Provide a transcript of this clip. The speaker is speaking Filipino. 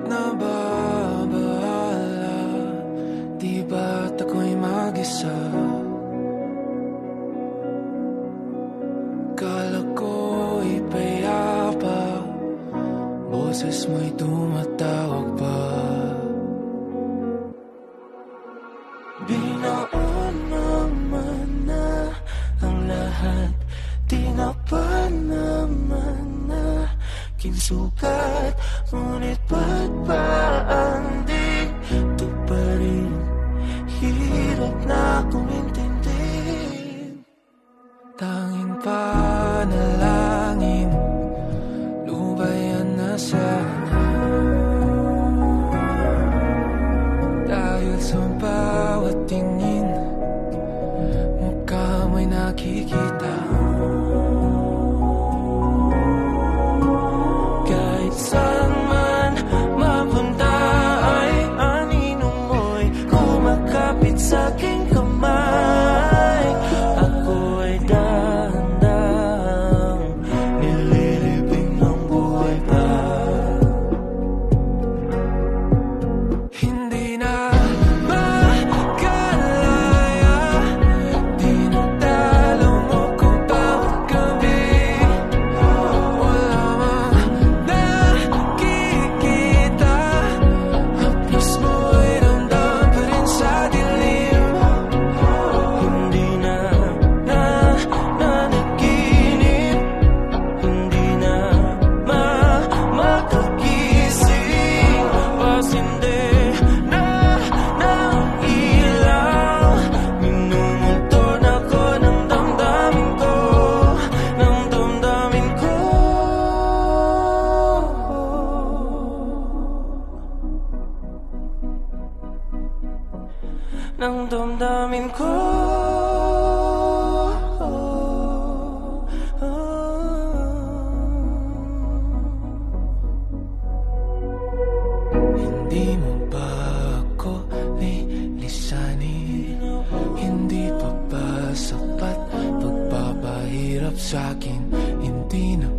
nababahala, di ba't ako'y mag-isa? Kala ko'y payapa, boses mo'y tumatawag pa. Binaon naman na ang lahat, di na pa naman na kinsukat, ngunit ba't ba ang dito pa rin? Hirap na akong intindihin. Tanging panalangin, lubayan na sana. Dahil sa bawat tingin, mukha mo'y nakikita. Kahit saan man mapunta ay anino mo'y kumakapit sa aking kamay. Ako'y dahan-dahang nililibing ng buhay pa. Hindi na makalaya, dinadalaw mo ko bawat gabi. Wala mang nakikita, haplos mo'y ramdam pa rin sa dilim. Hindi na nanaginip, hindi na makagising. Pasindi na ng ilaw, minumulton ako ng damdamin ko, ng damdamin ko. Ng damdamin ko. Hindi mo ba ako lilisanin? Hindi pa ba sapat pagpapahirap sa'kin? Hindi na